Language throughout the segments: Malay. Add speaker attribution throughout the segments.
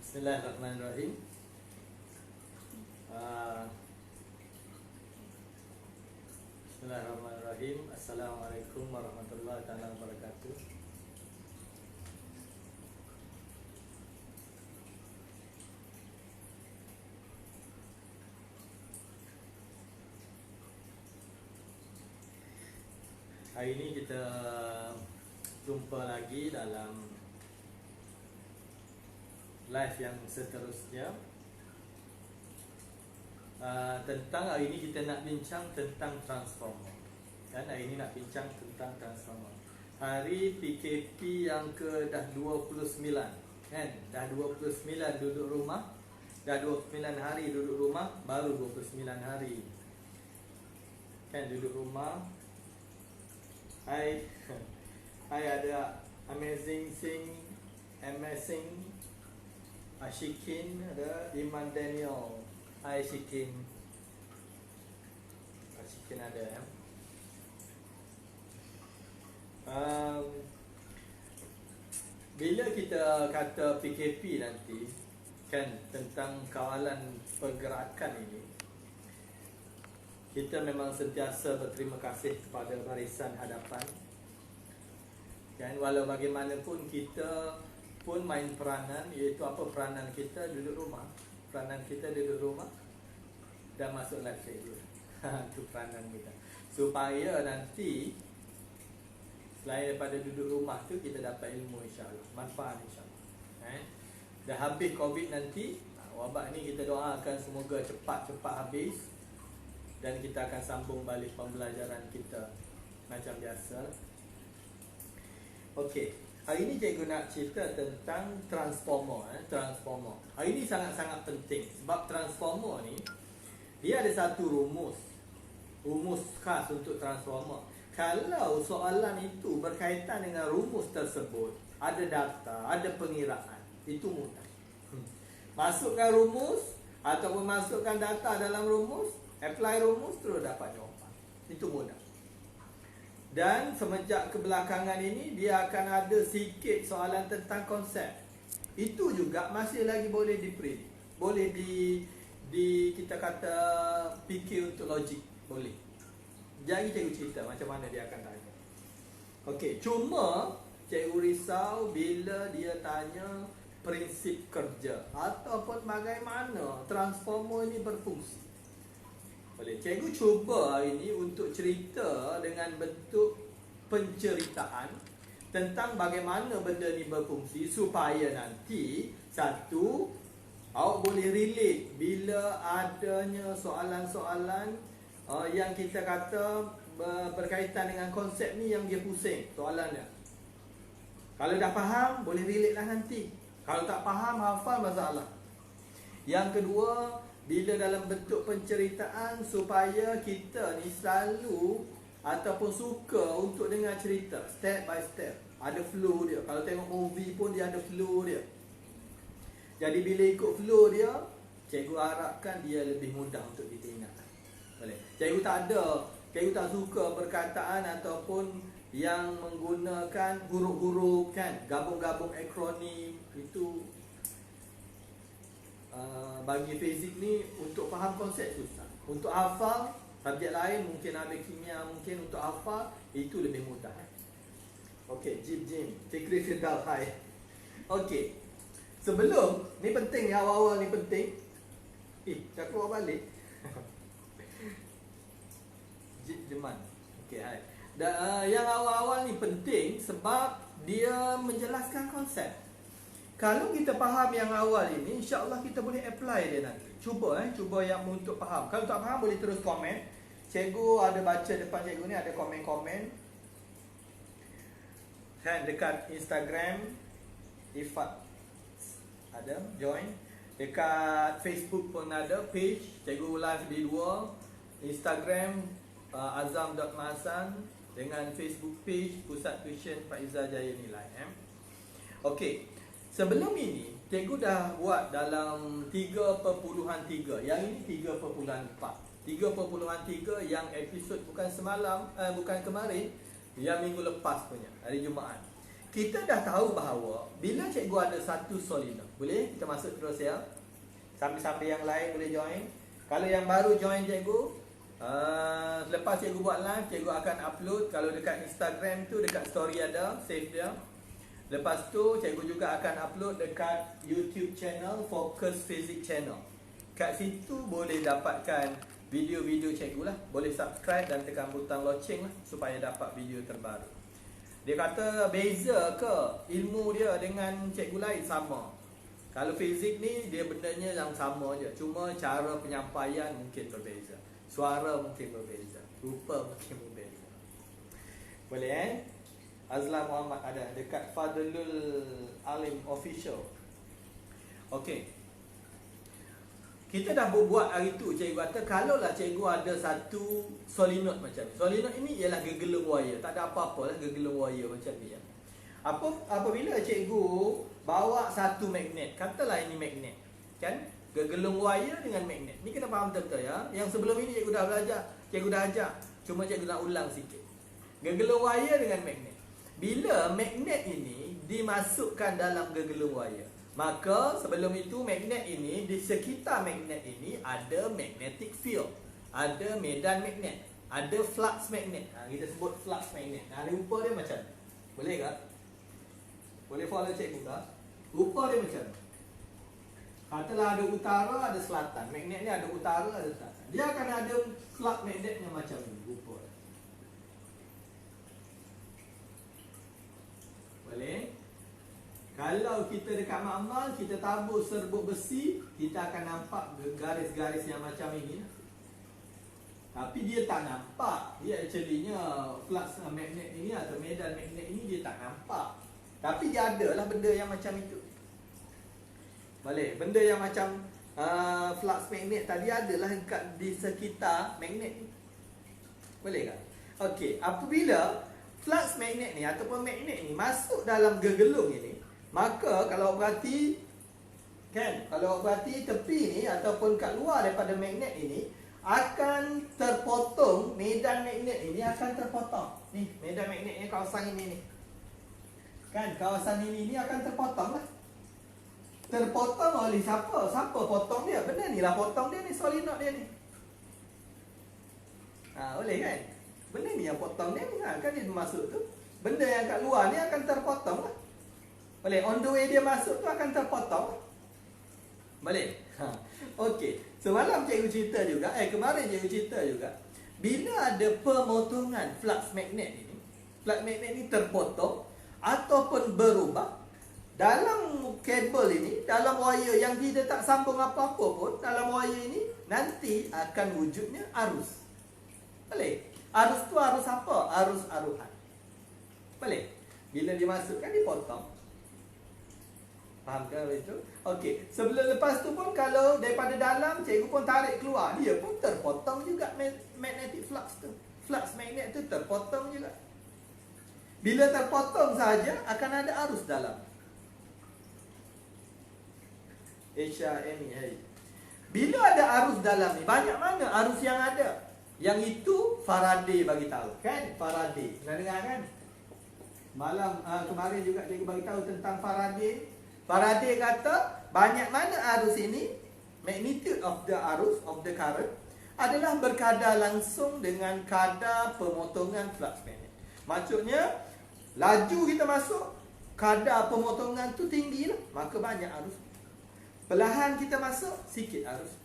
Speaker 1: Bismillahirrahmanirrahim. Bismillahirrahmanirrahim. Assalamualaikum warahmatullahi wabarakatuh. Hari ini kita jumpa lagi dalam live yang seterusnya. Tentang hari ini kita nak bincang tentang transformer. Kan hari ini nak bincang tentang transformer. Hari PKP yang ke dah 29, kan? Dah 29 duduk rumah. Dah 29 hari duduk rumah, baru 29 hari. Kan duduk rumah. Hai ada amazing Ashikin, ada Iman Daniel. Hai Ashikin ada ya. Bila kita kata PKP nanti, kan, tentang kawalan pergerakan ini, kita memang sentiasa berterima kasih kepada Barisan Hadapan. Dan walau bagaimanapun kita pun main peranan, iaitu apa peranan kita? Duduk rumah. Peranan kita duduk rumah dan masuk live schedule. Itu peranan kita. Supaya nanti selain daripada duduk rumah tu, kita dapat ilmu insya-Allah, manfaat insya-Allah. Dah habis Covid nanti, wabak ni kita doakan semoga cepat-cepat habis dan kita akan sambung balik pembelajaran kita macam biasa. Okey, hari ini cikgu nak cerita tentang transformer. Transformer. Hari ini sangat-sangat penting sebab transformer ni dia ada satu rumus khas untuk transformer. Kalau soalan itu berkaitan dengan rumus tersebut, ada data, ada pengiraan, itu mudah. Masukkan rumus ataupun masukkan data dalam rumus, apply rumus, terus dapat jawapan. Itu mudah. Dan semenjak kebelakangan ini, dia akan ada sikit soalan tentang konsep. Itu juga masih lagi boleh diprint. Boleh kita kata fikir untuk logik. Boleh. Jadi cikgu cerita macam mana dia akan tanya. Okey, cuma cikgu risau bila dia tanya prinsip kerja ataupun bagaimana transformer ini berfungsi. Boleh. Cikgu cuba hari ini untuk cerita dengan bentuk penceritaan tentang bagaimana benda ni berfungsi supaya nanti satu, awak boleh relate bila adanya soalan-soalan yang kita kata berkaitan dengan konsep ni yang dia pusing soalannya. Kalau dah faham, boleh relate lah nanti. Kalau tak faham, hafal masalah. Yang kedua, bila dalam bentuk penceritaan supaya kita ni selalu ataupun suka untuk dengar cerita step by step. Ada flow dia. Kalau tengok movie pun dia ada flow dia. Jadi bila ikut flow dia, cikgu harapkan dia lebih mudah untuk kita ingat. Boleh. Cikgu tak suka perkataan ataupun yang menggunakan huruf-huruf, kan, gabung-gabung akronim. Itu bagi fizik ni untuk faham konsep susah. Untuk hafal subjek lain, mungkin ada kimia, mungkin untuk hafal itu lebih mudah. Okey, Jim Fikri Firdal, hai. Okey, sebelum ni penting ni, awal-awal ni penting. Dah keluar balik. Jeman. Okey, hai. Yang awal-awal ni penting sebab dia menjelaskan konsep. Kalau kita faham yang awal ini, insya-Allah kita boleh apply dia nanti. Cuba yang untuk faham. Kalau tak faham boleh terus komen. Cikgu ada baca depan cikgu ni ada komen-komen. Kan dekat Instagram Ifat ada join. Dekat Facebook pun ada page. Cikgu live di dua. Instagram azam.mahasan dengan Facebook page Pusat Tuition Faizal Jaya Nilai. Okey. Sebelum ini cikgu dah buat dalam 3.3. Yang ini 3.4. 3.3 yang episod bukan semalam, bukan kemarin, yang minggu lepas punya, hari Jumaat. kita dah tahu bahawa bila cikgu ada satu solenoid, boleh kita masuk terus ya. Sambil-sambil yang lain boleh join. Kalau yang baru join cikgu, lepas cikgu buat live, cikgu akan upload. Kalau dekat Instagram tu, dekat story ada, save dia. Lepas tu cikgu juga akan upload dekat YouTube channel, Focus Physics channel. Kat situ boleh dapatkan video-video cikgu lah. Boleh subscribe dan tekan butang loceng lah, supaya dapat video terbaru. Dia kata beza ke ilmu dia dengan cikgu lain? Sama. Kalau fizik ni dia bendanya yang sama je, cuma cara penyampaian mungkin berbeza, suara mungkin berbeza, rupa mungkin berbeza. Boleh Azlan Muhammad ada dekat Fadlul Alim Official. Okey. Kita dah buat hari tu, cikgu kata kalaulah cikgu ada satu solenoid macam ni. Solenoid ini ialah gegelung wire, tak ada apa-apa lah gegelung wire macam ni ya. Apabila cikgu bawa satu magnet, katalah ini magnet, kan? Gegelung wire dengan magnet. Ni kena faham betul-betul ya. Yang sebelum ini cikgu dah belajar, cikgu dah ajar. Cuma cikgu nak ulang sikit. Gegelung wire dengan magnet. Bila magnet ini dimasukkan dalam gegelung wire, maka sebelum itu magnet ini, di sekitar magnet ini ada magnetic field, ada medan magnet, ada flux magnet. Kita sebut flux magnet. Rupa dia macam ni. Boleh tak? Boleh follow cikgu tak? Rupa dia macam ni. Katalah ada utara, ada selatan. Magnet ni ada utara, ada selatan. Dia akan ada flux magnetnya macam ni. Rupa dia. Boleh? Kalau kita dekat makmal, kita tabur serbuk besi, kita akan nampak garis-garis yang macam ini. Tapi dia tak nampak. Dia actually-nya flux magnet ini atau medan magnet ini dia tak nampak. Tapi dia adalah benda yang macam itu. Boleh? Benda yang macam flux magnet tadi adalah di sekitar magnet ni. Boleh tak? Okey, apabila flux magnet ni ataupun magnet ni masuk dalam gegelung ini, maka kalau berarti tepi ni ataupun kat luar daripada magnet ini akan terpotong, medan magnet ini akan terpotong. Ni medan magnet ni, kawasan ini ni. Kan kawasan ini akan terpotong lah. Terpotong oleh siapa? Siapa potong dia? Benda ni lah potong dia ni, solenoid dia ni. Boleh kan? Benda ni yang potong dia ni, kan dia masuk tu. Benda yang kat luar ni akan terpotong lah. Boleh, on the way dia masuk tu akan terpotong. Boleh? Okey. Semalam cikgu cerita juga, kemarin cikgu cerita juga, bila ada pemotongan flux magnet ini, flux magnet ini terpotong ataupun berubah dalam kabel ini, dalam wire yang tidak tak sambung apa-apa pun, dalam wire ini nanti akan wujudnya arus. Boleh? Arus tu arus apa? Arus aruhan. Boleh? Bila dimasukkan, dipotong. Faham ke itu? Okey. Sebelum lepas tu pun kalau daripada dalam cikgu pun tarik keluar, dia pun terpotong juga magnetic flux tu. Flux magnet tu terpotong juga. Bila terpotong saja akan ada arus dalam. HRME. Bila ada arus dalam ni, banyak mana arus yang ada? Yang itu Faraday bagi tahu, kan? Faraday. Pernah dengar kan? Malam kemarin juga cikgu bagi tahu tentang Faraday. Faraday kata banyak mana arus ini, magnitude of the arus, of the current, adalah berkadar langsung dengan kadar pemotongan flux magnet. Maksudnya, laju kita masuk, kadar pemotongan tu tinggi lah, maka banyak arus. Perlahan kita masuk, sikit arus.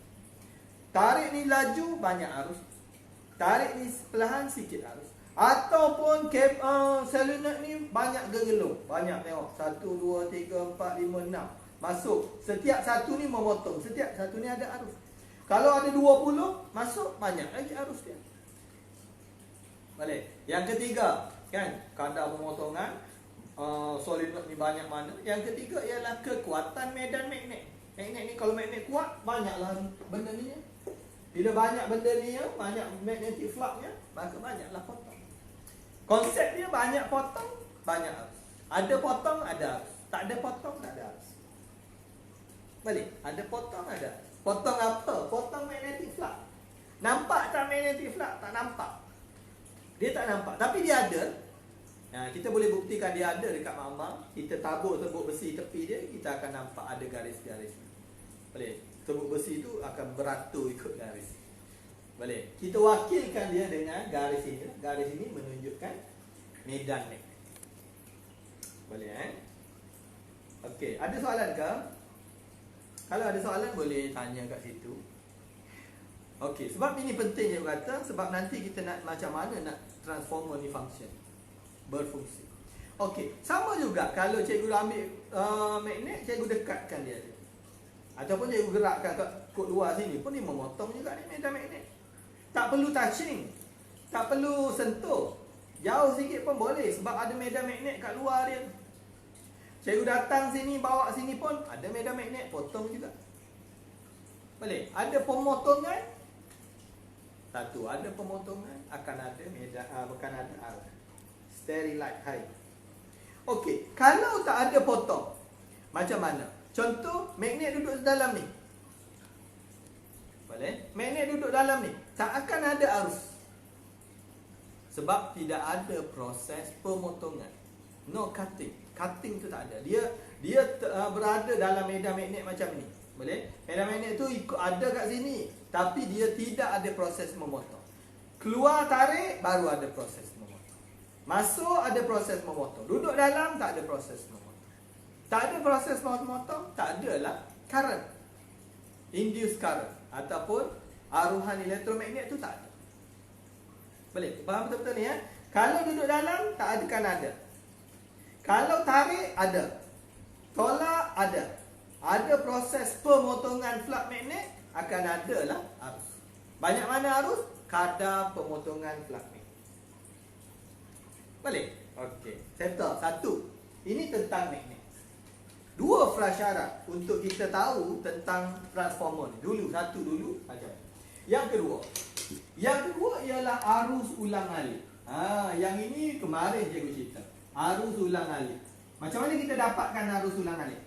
Speaker 1: Tarik ni laju, banyak arus. Tarik ni perlahan, sikit arus. Ataupun solenoid ni banyak gegelung. Banyak tengok. 1, 2, 3, 4, 5, 6. Masuk. Setiap satu ni memotong. Setiap satu ni ada arus. Kalau ada 20, masuk banyak lagi arus dia. Boleh. Yang ketiga, kan? Kadar pemotongan solenoid ni banyak mana. Yang ketiga ialah kekuatan medan magnet. Magnet ni kalau magnet kuat, banyaklah benda ni. Bila banyak benda ni, banyak magnetic flux-nya, maka banyaklah potong. Konsep dia banyak potong, banyak arus. Ada potong, ada arus. Tak ada potong, tak ada arus. Boleh? Ada potong, ada arus. Potong apa? Potong magnetic flux. Nampak tak magnetic flux? Tak nampak. Dia tak nampak. Tapi dia ada. Kita boleh buktikan dia ada dekat mak. Kita tabur serbuk besi tepi dia, kita akan nampak ada garis-garis. Boleh? Serbuk besi itu akan beratur ikut garis. Boleh? Kita wakilkan dia dengan garis ini. Garis ini menunjukkan medan magnet. Boleh Okey, ada soalan ke? Kalau ada soalan boleh tanya kat situ. Okey, sebab ini penting cikgu kata, sebab nanti kita nak macam mana nak transformer ni function, berfungsi. Okey, sama juga kalau cikgu ambil magnet, cikgu dekatkan dia. Ataupun cikgu gerakkan kat kod luar sini pun dia memotong juga ni medan magnet. Tak perlu touching, tak perlu sentuh. Jauh sikit pun boleh sebab ada medan magnet kat luar dia. Cikgu datang sini, bawa sini pun ada medan magnet, potong juga. Boleh? Ada pemotongan. Satu, ada pemotongan, akan ada medan, bukan ada arah. Sterilite high. Okey, kalau tak ada potong, macam mana? Contoh, magnet duduk dalam ni. Boleh? Magnet duduk dalam ni, tak akan ada arus. Sebab tidak ada proses pemotongan. No cutting. Cutting tu tak ada. Dia berada dalam medan magnet macam ni. Boleh? Medan magnet tu ada kat sini, tapi dia tidak ada proses memotong. Keluar tarik baru ada proses memotong. Masuk ada proses memotong. Duduk dalam tak ada proses memotong. Tak ada proses memotong, tak adalah current. Induced current ataupun aruhan elektromagnet tu tak ada. Boleh? Faham betul-betul ni Kalau duduk dalam tak akan ada. Kalau tarik ada. Tolak ada. Ada proses pemotongan flux magnet, akan ada lah arus. Banyak mana arus? Kadar pemotongan flux magnet. Boleh? Okey. Settle. Satu. Ini tentang magnet. Dua prasyarat untuk kita tahu tentang transformer ni. Satu dulu aja. Yang kedua ialah arus ulang alik. Yang ini kemarin cikgu cerita. Arus ulang alik. Macam mana kita dapatkan arus ulang alik?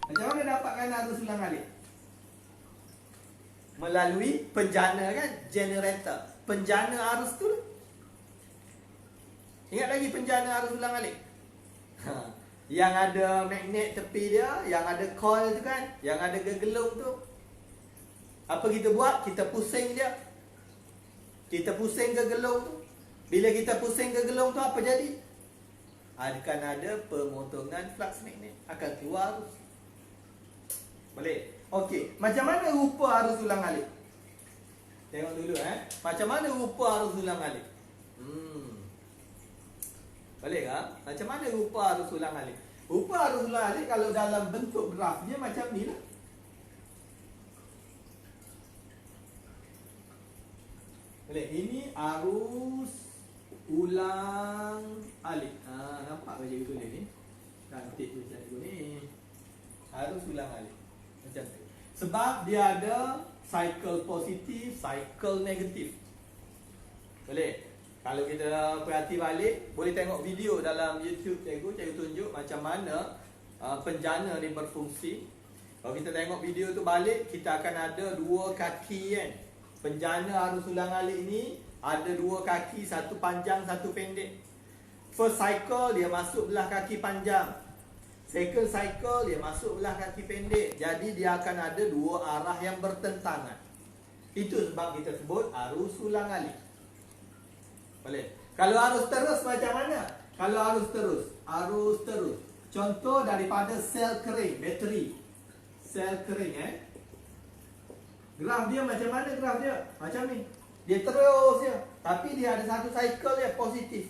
Speaker 1: Macam mana dapatkan arus ulang alik? Melalui penjana kan? Generator. Penjana arus tu. Ingat lagi penjana arus ulang alik? Yang ada magnet tepi dia, yang ada coil tu kan, yang ada gegelung tu. Apa kita buat? Kita pusing dia. Kita pusing gegelung tu. Bila kita pusing gegelung tu apa jadi? Akan ada pemotongan flux magnet, akan keluar arus. Boleh? Okey, macam mana rupa arus ulang alik? Tengok dulu Macam mana rupa arus ulang alik? Boleh tak? Macam mana rupa arus ulang alik? Rupa arus ulang alik kalau dalam bentuk graf dia macam ni lah. Boleh? Ini arus ulang alik. Nampak macam itu ni? Cantik tu cikgu ni. Arus ulang alik. Macam tu. Sebab dia ada cycle positif, cycle negatif. Boleh? Kalau kita perhati balik, boleh tengok video dalam YouTube cikgu tunjuk macam mana penjana ni berfungsi. Kalau kita tengok video tu balik, kita akan ada dua kaki kan. Penjana arus ulang alik ni ada dua kaki, satu panjang, satu pendek. First cycle dia masuk belah kaki panjang. Second cycle dia masuk belah kaki pendek. Jadi dia akan ada dua arah yang bertentangan. Itu sebab kita sebut arus ulang alik. Boleh? Kalau arus terus macam mana? Kalau arus terus. Contoh daripada sel kering, bateri. Sel kering Graf dia macam mana graf dia? Macam ni. Dia terus je. Tapi dia ada satu cycle dia positif.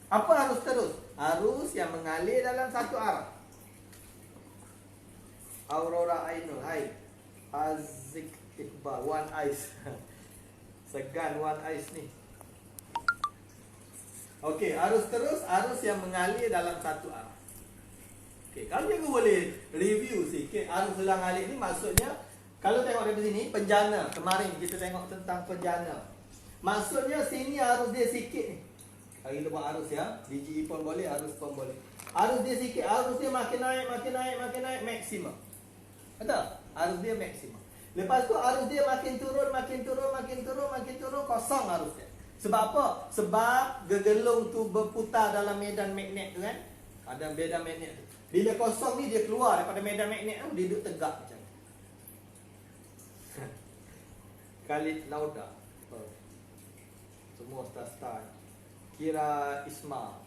Speaker 1: Apa arus terus? Arus yang mengalir dalam satu arah. Aurora Ainul. Hai. Azik Iqbal. One Eyes. Segan One Eyes ni. Okey, arus terus, arus yang mengalir dalam satu arah. Okey, kalau cikgu boleh review sikit arus ulang alik ni maksudnya, kalau tengok dari sini, penjana. Kemarin kita tengok tentang penjana. Maksudnya sini arus dia sikit ni. Kalau kita buat arus DGE pun boleh, arus pun boleh. Arus dia sikit, arus dia makin naik, maksimum. Betul? Arus dia maksimum. Lepas tu arus dia makin turun, kosong arus dia. Sebab apa? Sebab gegelung tu berputar dalam medan magnet tu kan. Ada medan magnet tu. Bila kosong ni dia keluar daripada medan magnet tu, dia duduk tegak macam ni. Khalid Lauda. Semua star-star. Kira Isma.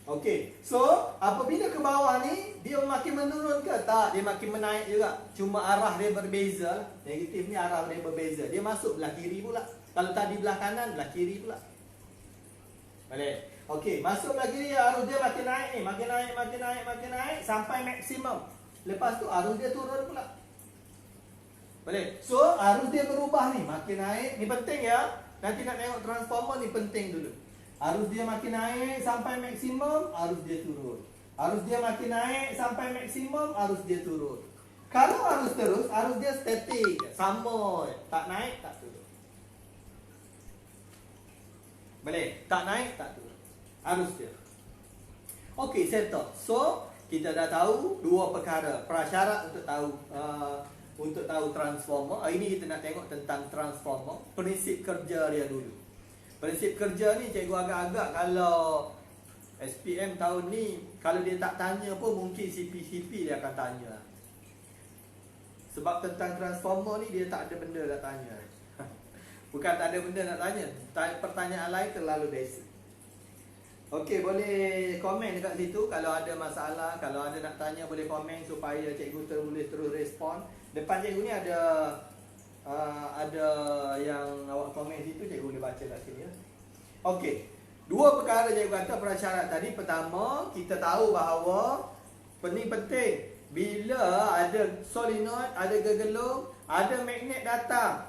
Speaker 1: Okey, so apabila ke bawah ni dia makin menurun ke? Tak, dia makin menaik juga. Cuma arah dia berbeza. Negatif ni arah dia berbeza. Dia masuk belah kiri pula. Kalau tadi belah kanan, belah kiri pula. Boleh. Okey, masuk belah kiri, arus dia makin naik ni, makin naik sampai maksimum. Lepas tu arus dia turun pula. Boleh. So arus dia berubah ni, makin naik. Ni penting ya. Nanti nak tengok transformer ni penting dulu. Arus dia makin naik sampai maksimum, arus dia turun. Arus dia makin naik sampai maksimum, arus dia turun. Kalau arus terus, arus dia statik, sama, tak naik, tak turun. Boleh? Tak naik, tak turun. Arus dia. Okey, settle. So, kita dah tahu dua perkara, prasyarat untuk tahu transformer. Hari ni kita nak tengok tentang transformer, prinsip kerja dia dulu. Prinsip kerja ni cikgu agak-agak kalau SPM tahun ni, kalau dia tak tanya pun mungkin CP dia akan tanya. Sebab tentang transformer ni dia tak ada benda nak tanya. Bukan tak ada benda nak tanya, pertanyaan lain terlalu basic. Okey, boleh komen dekat situ kalau ada masalah, kalau ada nak tanya boleh komen supaya cikgu boleh terus respon. Depan cikgu ni ada yang awak komen situ, cikgu boleh baca kat sini ya. Okey. Dua perkara cikgu kata prasyarat tadi. Pertama, kita tahu bahawa penting bila ada solenoid, ada gegelung, ada magnet datang.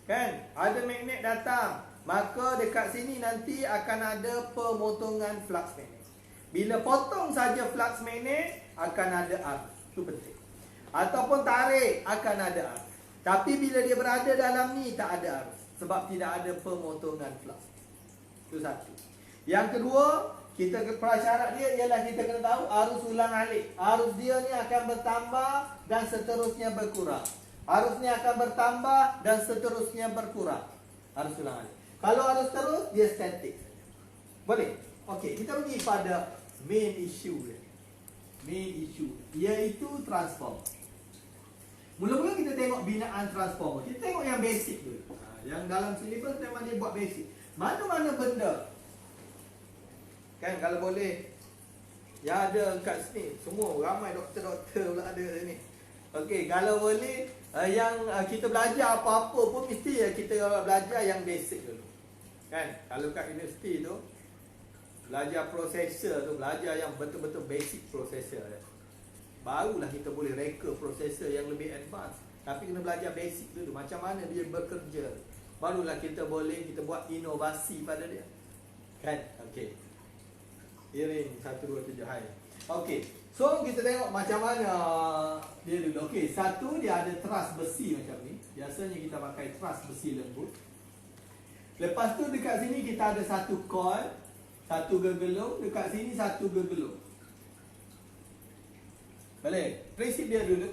Speaker 1: Kan? Ada magnet datang, maka dekat sini nanti akan ada pemotongan flux magnet. Bila potong saja flux magnet, akan ada arus. Itu penting. Ataupun tarik, akan ada arus. Tapi bila dia berada dalam ni, tak ada arus. Sebab tidak ada pemotongan flux. Itu satu. Yang kedua, kita prasyarat dia ialah kita kena tahu arus ulang alik. Arus dia ni akan bertambah dan seterusnya berkurang. Arus ni akan bertambah dan seterusnya berkurang. Arus ulang alik. Kalau arus terus, dia statik. Boleh? Okey, kita pergi pada main issue dia. Main issue, iaitu transformer. Mula-mula kita tengok binaan transformer. Kita tengok yang basic dulu. Yang dalam syllabus memang dia buat basic. Mana-mana benda. Kan kalau boleh. Ya ada kat sini. Semua ramai doktor-doktor pula ada ni. Okey, kalau boleh yang kita belajar apa-apa pun mesti kita belajar yang basic dulu. Kan? Kalau kat universiti tu belajar processor tu, belajar yang betul-betul basic processor dia. Barulah kita boleh reka prosesor yang lebih advance. Tapi kena belajar basic dulu, macam mana dia bekerja. Barulah kita boleh buat inovasi pada dia. Kan? Okey. Iring 127 hai. Okey. So kita tengok macam mana dia dulu. Okey, satu dia ada truss besi macam ni. Biasanya kita pakai truss besi lembut. Lepas tu dekat sini kita ada satu coil, satu gegelung, dekat sini satu gegelung. Boleh? Prinsip dia dulu.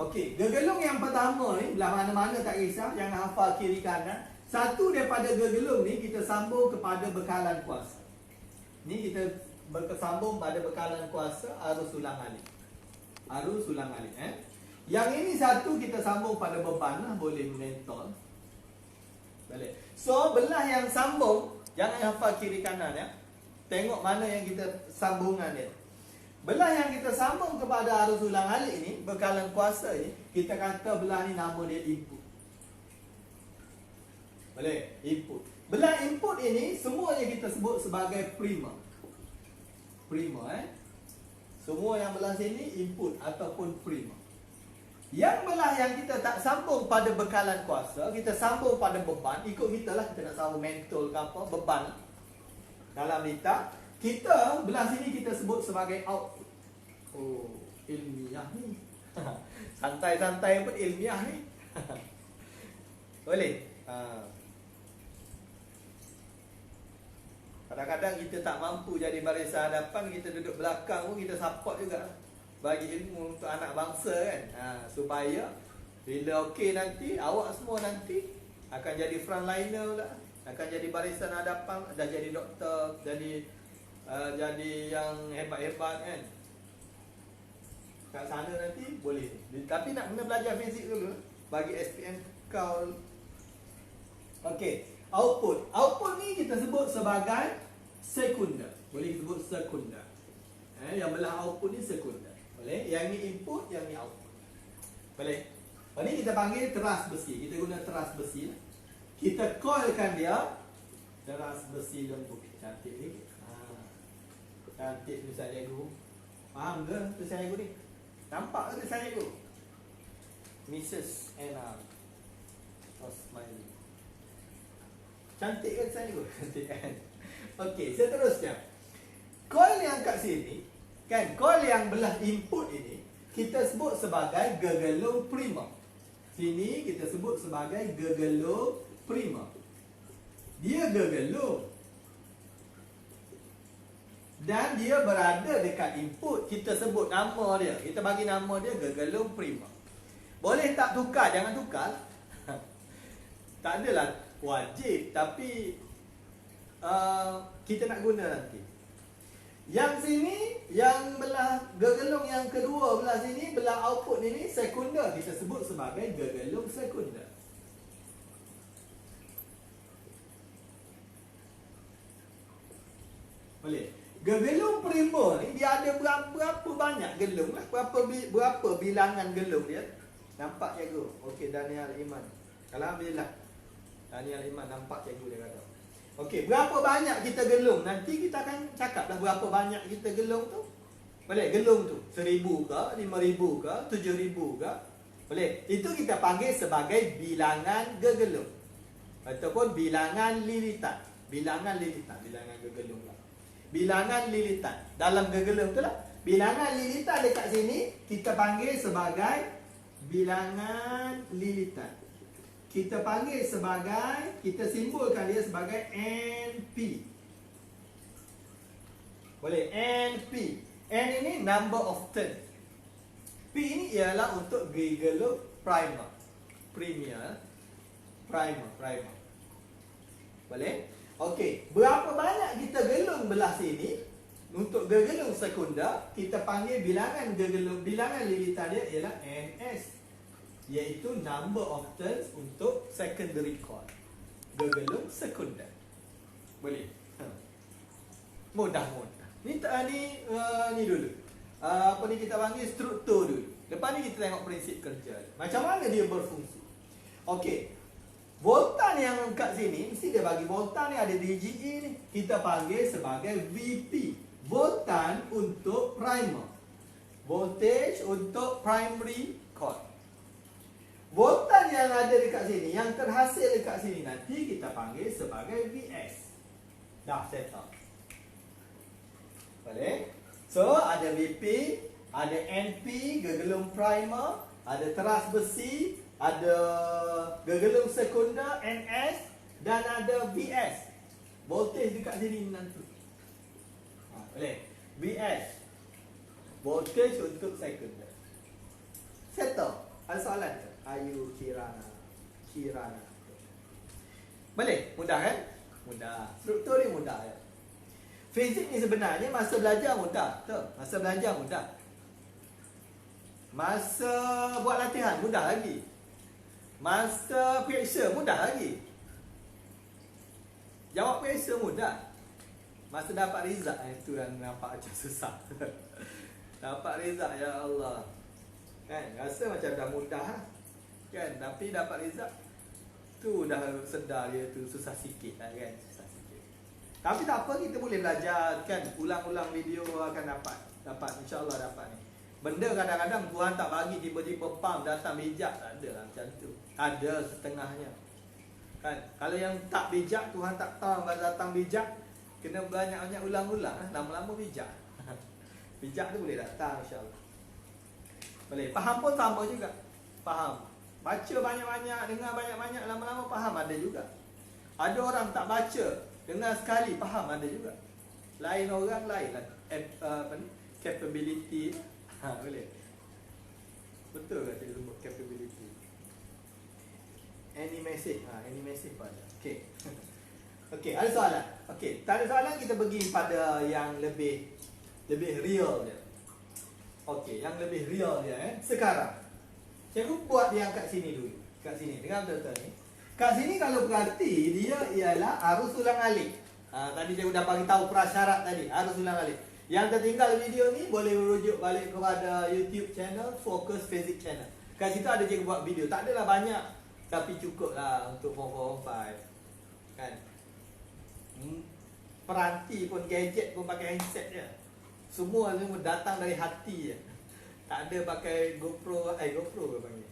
Speaker 1: Okey, gegelung yang pertama ni, belah mana-mana tak kisah, jangan hafal kiri kanan. Satu daripada gegelung ni kita sambung kepada bekalan kuasa. Ni kita bersambung pada bekalan kuasa arus ulang alik. Arus ulang alik. Yang ini satu kita sambung pada beban lah, boleh mentol. Boleh. So belah yang sambung, jangan hafal kiri kanan ya. Tengok mana yang kita sambungan dia. Belah yang kita sambung kepada arus ulang alik ni, bekalan kuasa ni, kita kata belah ni nama dia input. Boleh? Input. Belah input ini semuanya kita sebut sebagai primer. Primer Semua yang belah sini input ataupun primer. Yang belah yang kita tak sambung pada bekalan kuasa, kita sambung pada beban. Ikut kita lah, kita nak sambung mentol ke apa, beban dalam liter. Kita belah sini kita sebut sebagai output. Oh, ilmiah ni. Santai-santai pun ilmiah ni. Boleh? Kadang-kadang kita tak mampu jadi barisan hadapan, kita duduk belakang pun kita support juga. Bagi ilmu untuk anak bangsa kan. Supaya bila okey nanti, awak semua nanti akan jadi frontliner pula. akan jadi barisan hadapan, dah jadi doktor, jadi yang hebat-hebat kan. Kat sana nanti boleh. Tapi nak kena belajar fizik dulu bagi SPM kau. Okey, output. Output ni kita sebut sebagai sekunder. Boleh sebut sekunder. Yang belah output ni sekunder. Boleh? Yang ni input, yang ni output. Boleh? Ni kita panggil teras besi. Kita guna teras besi. Kita coilkan dia. Teras besi lembut. Cantik ni. Cantik tulisan cikgu. Faham ke tulisan cikgu ni? Nampak ke tulisan cikgu? Mrs. Anna Osmani. Cantik ke tulisan cikgu? Cantik kan? Okey, seterusnya. Coil yang kat sini, kan, coil yang belah input ini kita sebut sebagai gegelung primer. Sini kita sebut sebagai gegelung primer. Dia gegelung dan dia berada dekat input. Kita sebut nama dia. Kita bagi nama dia gegelung primer. Boleh tak tukar? Jangan tukar. Tak adalah wajib, tapi kita nak guna nanti. Yang sini, yang belah gegelung yang kedua belah sini, belah output ini sekunder. Kita sebut sebagai gegelung sekunder. Boleh. Gegelung primer ni dia ada berapa banyak gelung lah. Berapa bilangan gelung dia. Nampak cikgu? Okey, Daniel Iman. Alhamdulillah. Daniel Iman nampak cikgu dia kata. Okey, berapa banyak kita gelung? Nanti kita akan cakap lah berapa banyak kita gelung tu. Boleh, gelung tu 1,000 ke, 5,000 ke, 7,000 ke. Boleh, itu kita panggil sebagai bilangan gegelung. Ataupun bilangan lilitan. Bilangan lilitan, bilangan gegelung lah. Bilangan lilitan. Dalam gegelung tu lah. Bilangan lilitan dekat sini, kita panggil sebagai bilangan lilitan. Kita panggil sebagai, kita simbolkan dia sebagai NP. Boleh, NP. N ini number of turns. P ini ialah untuk gegelung primer. Primer. Boleh? Okey, berapa banyak kita gelung belah sini? Untuk gegelung sekunder, kita panggil bilangan gegelung, bilangan lilitan dia ialah NS. Iaitu number of turns untuk secondary coil. Gegelung sekunder. Boleh? Mudah. Ni dulu. Apa ni kita panggil struktur dulu. Lepas ni kita tengok prinsip kerja. Macam mana dia berfungsi. Okey. Voltan yang kat sini, mesti dia bagi voltan ni ada DGE ni. Kita panggil sebagai VP. Voltan untuk primer. Voltage untuk primary coil. Voltan yang ada dekat sini, yang terhasil dekat sini nanti kita panggil sebagai VS. Dah set up. Boleh? So, ada VP, ada NP, gegelung primer, ada teras besi, ada gegelung sekunder, NS, dan ada VS. Voltage dekat sini nanti. Boleh? VS. Voltage untuk sekunder. Settle. Ada soalan ke? Ayu Kirana. Boleh? Mudah kan? Mudah. Struktur ni mudah ya. Fizik ni sebenarnya masa belajar mudah. Betul? Masa belajar mudah. Masa buat latihan mudah lagi. Masa periksa mudah lagi. Jawab periksa mudah. Masa dapat result itu yang nampak macam susah. Dapat result, ya Allah. Kan? Rasa macam dah mudah kan, tapi dapat result tu dah sedar dia tu susah sikit lah kan, susah sikit. Tapi tak apa, kita boleh belajar kan, ulang-ulang video akan dapat insya-Allah dapat ni. Benda kadang-kadang Tuhan tak bagi tiba-tiba pam datang bijak, tak ada lah macam tu. Ada setengahnya. Kan? Kalau yang tak bijak, Tuhan tak tahu datang bijak, kena banyak-banyak ulang-ulang, lama-lama bijak. Bijak tu boleh datang insya-Allah. Boleh. Faham pun sama juga. Faham. Baca banyak-banyak, dengar banyak-banyak, lama-lama faham ada juga. Ada orang tak baca, dengar sekali faham ada juga. Lain orang lain lah. Apa ni? Capability. Boleh. Betul ke saya sebut capability? Any message? Any message pada. Okey. Okey, ada soalan? Okey, tak ada soalan, kita pergi pada yang lebih real dia. Okey, yang lebih real dia Sekarang cikgu buat yang kat sini dulu. Kat sini, dengar betul-betul ni. Kat sini kalau perhati, dia ialah arus ulang alik. Tadi cikgu dah bagi tahu prasyarat tadi, arus ulang alik. Yang tertinggal video ni boleh merujuk balik kepada YouTube channel Focus Physics Channel. Kat situ ada cikgu buat video. Tak adalah banyak, tapi cukup lah untuk form 4, 5. Kan? Peranti pun, gadget pun pakai handset je. Semua datang dari hati je. Tak ada pakai GoPro ke panggil.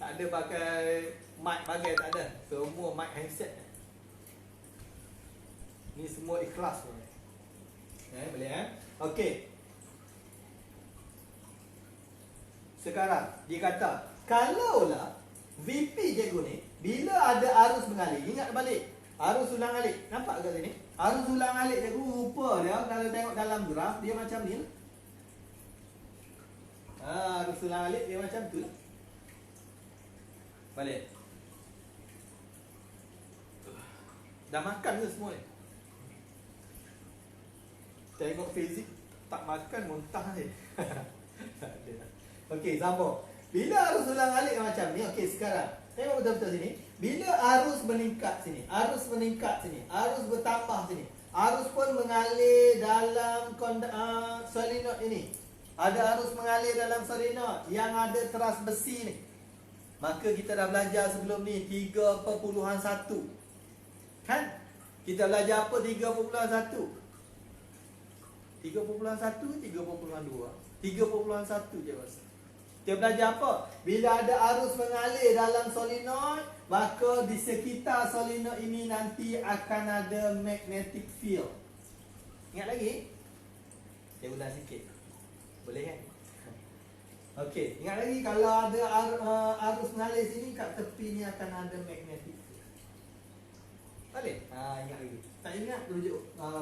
Speaker 1: Tak ada pakai mic bagai, tak ada. Semua mic handset. Ni semua ikhlas pun. Boleh Okey. Sekarang dia kata, kalaulah VP cikgu ni bila ada arus mengalir, ingat balik. Arus ulang alik. Nampak kat sini? Arus ulang alik cikgu rupa dia kalau tengok dalam graf dia macam ni. Arus ulang alik dia macam tu lah. Balik. Dah makan ke semua ni? Tengok fizik tak makan, muntah ni. Tak ada. Okey, sambung. Bila arus ulang alik macam ni, okey sekarang tengok betul-betul sini. Bila arus meningkat sini, arus meningkat sini, arus bertambah sini, arus pun mengalir dalam solenoid ini. Ada arus mengalir dalam solenoid yang ada teras besi ni. Maka kita dah belajar sebelum ni 3.1. Kan? Kita belajar apa 3.1? 3.1, 3.2, 3.1 je rasa. Kita belajar apa? Bila ada arus mengalir dalam solenoid, maka di sekitar solenoid ini nanti akan ada magnetic field. Ingat lagi? Saya ulang sikit. Boleh kan? Okey, ingat lagi kalau ada arus mengalir sini, kat tepi ni akan ada magnetic field. Boleh? Ingat lagi. Tak ingat tunjuk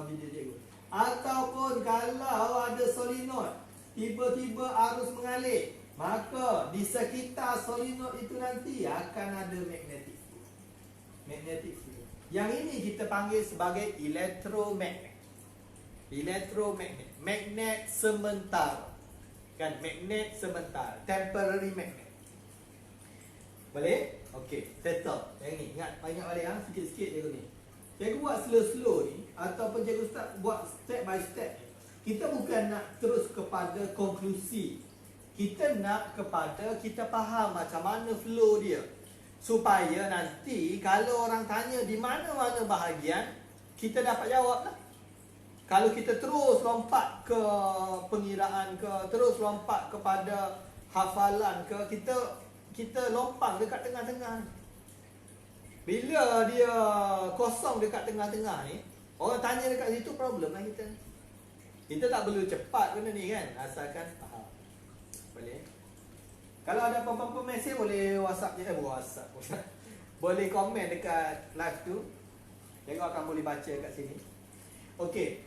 Speaker 1: video cikgu. Ataupun kalau ada solenoid, tiba-tiba arus mengalir, maka di sekitar solenoid itu nanti akan ada magnetic field. Magnetic field. Yang ini kita panggil sebagai elektromagnet. Elektromagnet. Magnet sementara. Kan? Magnet sementara. Temporary magnet. Boleh? Okey. Settle. Yang ni. Ingat banyak balik sikit-sikit cikgu ni. Cikgu buat slow-slow ni, ataupun cikgu buat step by step. Kita bukan nak terus kepada konklusi. Kita nak kepada kita faham macam mana flow dia. Supaya nanti kalau orang tanya di mana-mana bahagian, kita dapat jawab lah. Kalau kita terus lompat ke pengiraan ke, terus lompat kepada hafalan ke, kita lompang dekat tengah-tengah. Bila dia kosong dekat tengah-tengah ni, orang tanya dekat situ, problem lah kita. Kita tak perlu cepat benda ni kan, asalkan faham. Boleh? Kalau ada apa-apa mesej boleh WhatsApp je. WhatsApp. Boleh komen dekat live tu. Tengok akan boleh baca kat sini. Okey.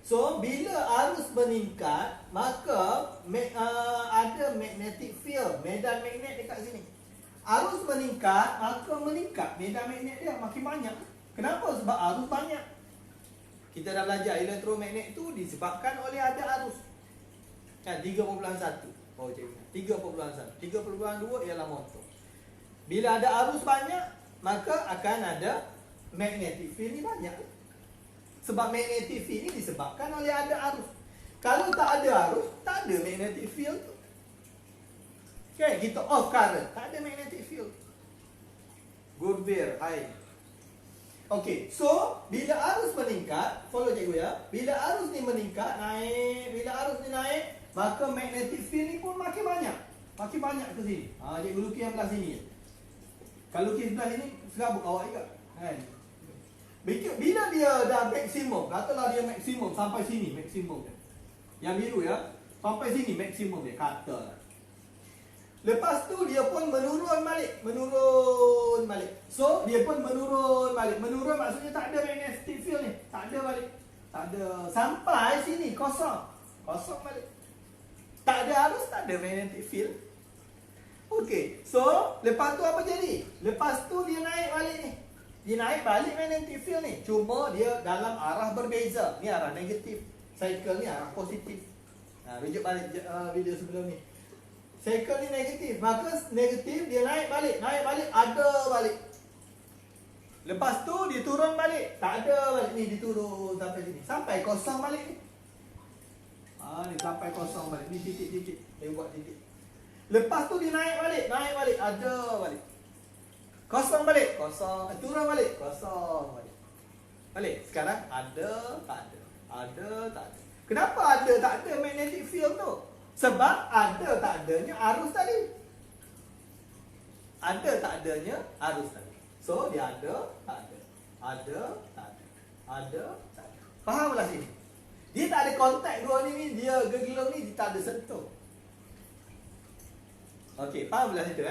Speaker 1: So, bila arus meningkat, maka ada magnetic field, medan magnet dekat sini. Arus meningkat, maka meningkat medan magnet dia makin banyak. Kenapa? Sebab arus banyak. Kita dah belajar elektromagnet tu disebabkan oleh ada arus. Kan 3.1. Oh cikgu. 3.1. 3.2 ialah motor. Bila ada arus banyak, maka akan ada magnetic field ni banyak. Sebab magnetic field ni disebabkan oleh ada arus. Kalau tak ada arus, tak ada magnetic field tu. Okay, kita off current, tak ada magnetic field. Gurbir, hai. Okey, so bila arus meningkat, follow cikgu ya. Bila arus ni meningkat, naik, bila arus ni naik, maka magnetic field ni pun makin banyak. Makin banyak ke sini. Cikgu lukis yang belah sini. Kalau lukis belah sini, serabut awak juga. Kan? Bila dia dah maksimum, katalah dia maksimum sampai sini, maksimum dia. Yang biru ya, sampai sini maksimum dia, katalah. Lepas tu dia pun menurun balik. So dia pun menurun balik. Menurun maksudnya tak ada magnetic field ni. Tak ada balik. Tak ada. Sampai sini kosong. Kosong balik. Tak ada arus, tak ada magnetic field. Okey. So lepas tu apa jadi? Lepas tu dia naik balik ni. Dia naik balik magnetic field ni. Cuma dia dalam arah berbeza. Ni arah negatif. Cycle ni arah positif. Rujuk balik video sebelum ni. Cycle ni negatif. Maka negatif dia naik balik. Naik balik ada balik. Lepas tu dia turun balik. Tak ada balik ni, dia turun sampai sini. Sampai kosong balik ni. Ni sampai kosong balik. Ni titik-titik. Dia buat titik. Lepas tu dia naik balik. Naik balik. Ada balik. Kosong balik. Kosong. Turun balik. Kosong balik. Balik. Sekarang ada, tak ada. Ada, tak ada. Kenapa ada, tak ada magnetic field tu? Sebab ada, tak adanya arus tadi. Ada, tak adanya arus tadi. So, dia ada, tak ada. Ada, tak ada. Ada, tak ada. Fahamlah sini? Dia tak ada kontak dua ni. Dia gegelung ni, dia tak ada sentuh. Okey, faham belah situ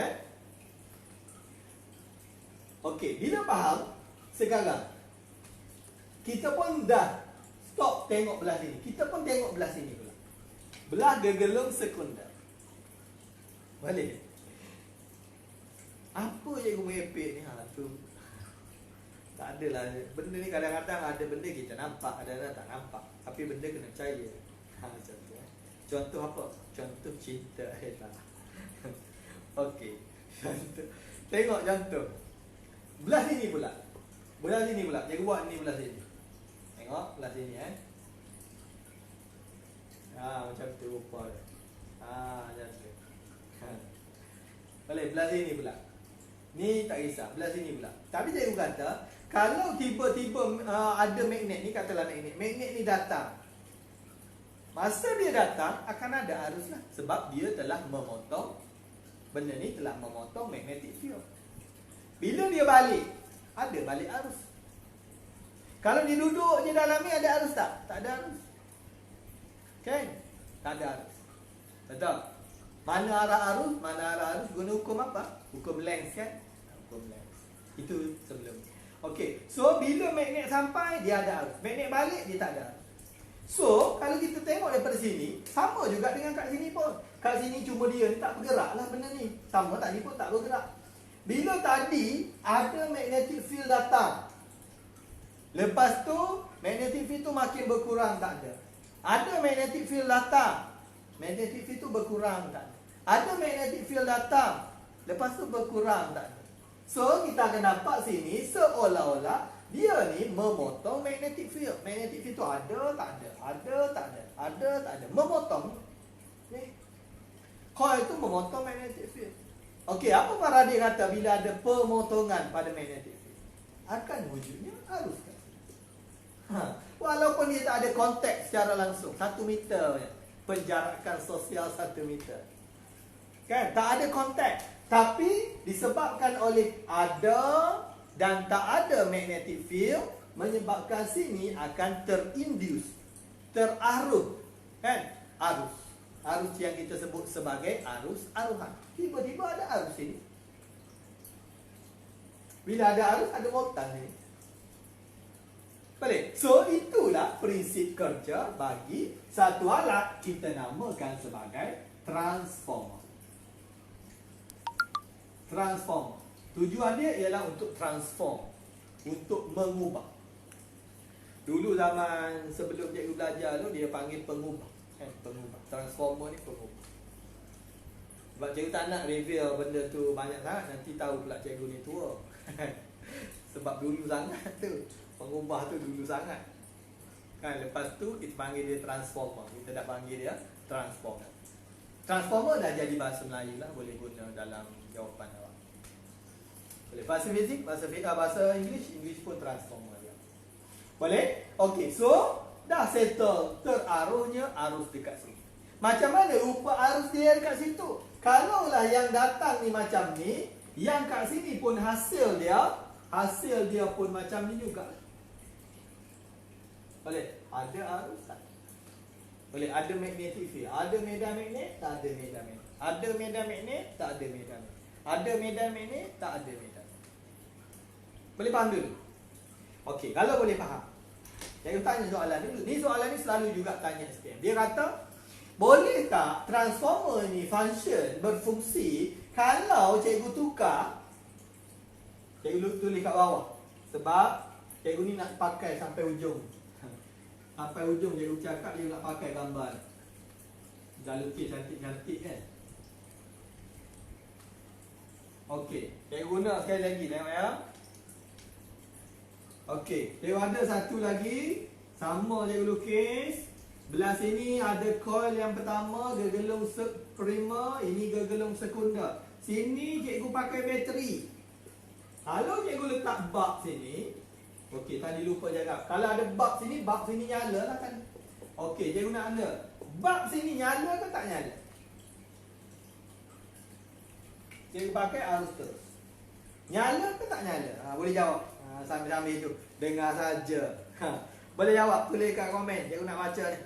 Speaker 1: Okey, bila faham, sekarang kita pun dah stop tengok belah sini. Kita pun tengok belah sini pula. Belah gegelung sekunder. Balik. Apa je aku merepek ni tu? Tak adalah. Benda ni kadang-kadang ada benda kita nampak, kadang-kadang tak nampak. Tapi benda kena percaya. Macam tu Contoh apa? Contoh cinta. Okey. Contoh. Tengok contoh. Belah sini pula. Belah sini pula. Cikgu buat ni belah sini. Tengok belah sini macam tu rupa dia. Macam tu. Boleh belah sini pula. Ni tak kisah. Belah sini pula. Tapi cikgu kata, kalau tiba-tiba ada magnet ni, katalah magnet. Magnet ni datang. Masa dia datang, akan ada arus lah. Sebab dia telah memotong. Benda ni telah memotong magnetic field. Bila dia balik, ada balik arus. Kalau dia duduk je dalam ni, ada arus tak? Tak ada arus. Kan? Tak ada arus. Betul? Mana arah arus? Mana arah arus? Guna hukum apa? Hukum Lenz kan? Hukum Lenz. Itu sebelum. Okey. So, bila magnet sampai, dia ada arus. Magnet balik, dia tak ada arus. So, kalau kita tengok daripada sini, sama juga dengan kat sini pun. Kat sini cuma dia tak bergerak lah benda ni. Sama tadi pun tak bergerak. Bila tadi, ada magnetic field datang. Lepas tu, magnetic field tu makin berkurang, tak ada. Ada magnetic field datang. Magnetic field tu berkurang, tak ada. Ada magnetic field datang. Lepas tu berkurang, tak ada. So, kita akan nampak sini seolah-olah dia ni memotong magnetic field. Magnetic field tu ada, tak ada. Ada, tak ada. Ada, tak ada. Memotong. Ni. Coil tu memotong magnetic field. Okey, apa Faraday kata bila ada pemotongan pada magnetic field? Akan wujudnya arus. Walaupun dia tak ada kontak secara langsung. 1 meter. Penjarakan sosial 1 meter. Kan? Tak ada kontak. Tapi disebabkan oleh ada dan tak ada magnetic field, menyebabkan sini akan terinduce, terarus. Kan? Arus. Arus yang kita sebut sebagai arus aruhan. Tiba-tiba ada arus ini. Bila ada arus, ada voltan ni. Boleh? So, itulah prinsip kerja bagi satu alat kita namakan sebagai transformer. Transformer. Tujuan dia ialah untuk transform. Untuk mengubah. Dulu zaman sebelum cikgu belajar tu, dia panggil pengubah. Pengubah. Transformer ni pengubah. Sebab cikgu tak nak reveal benda tu banyak sangat. Nanti tahu pula cikgu ni tua. Sebab dulu sangat tu. Pengubah tu dulu sangat. Kan, lepas tu kita panggil dia transformer. Kita dah panggil dia transformer. Transformer dah jadi bahasa Melayu lah. Boleh guna dalam jawapan awak. Boleh bahasa fizik, bahasa English. English pun transformer dia. Boleh? Okey, so dah settle terarusnya arus dekat sini. Macam mana rupa arus dia dekat situ? Kalaulah yang datang ni macam ni, yang kat sini pun hasil dia pun macam ni juga. Boleh? Ada arus tak? Boleh? Ada magnetic field. Ada medan magnet, tak ada medan magnet. Ada medan magnet, tak ada medan magnet. Ada medan magnet, tak ada medan. Boleh faham dulu? Okey, kalau boleh faham. Cikgu tanya soalan dulu. Ni soalan ni selalu juga tanya SPM. Dia kata, boleh tak transformer ni function, berfungsi kalau cikgu tukar, cikgu tulis kat bawah, Sebab cikgu ni nak pakai sampai ujung. Sampai ujung cikgu cakap dia nak pakai gambar. Dah lukis cantik-cantik kan. Okey, cikgu guna sekali lagi, tengok ya. Okey, cikgu ada satu lagi. Sama cikgu lukis. Belah sini ada coil yang pertama, gergelung primer, ini gergelung sekunder. Sini cikgu pakai bateri. Kalau cikgu letak bulb sini, okey, tadi lupa cakap. Kalau ada bulb sini nyala lah kan. Okey, cikgu nak ada. Bulb sini nyala ke tak nyala? Cikgu pakai arus terus. Nyala ke tak nyala? Boleh jawab. Sambil-sambil itu. Dengar saja. Boleh jawab. Tulis kat komen. Cikgu nak baca ni.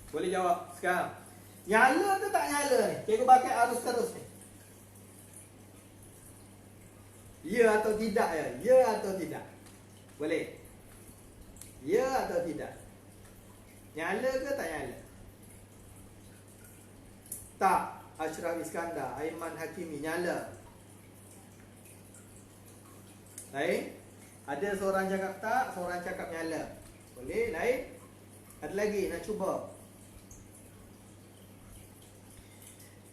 Speaker 1: Boleh jawab sekarang. Nyala ke tak nyala ni? Cikgu pakai arus terus ni. Ya atau tidak ya? Ya atau tidak? Boleh? Ya atau tidak? Nyala ke tak nyala? Tak. Ashraf Iskandar, Aiman Hakimi, nyala. Lain? Ada seorang cakap tak, seorang cakap nyala. Boleh? Lain? Ada lagi nak cuba?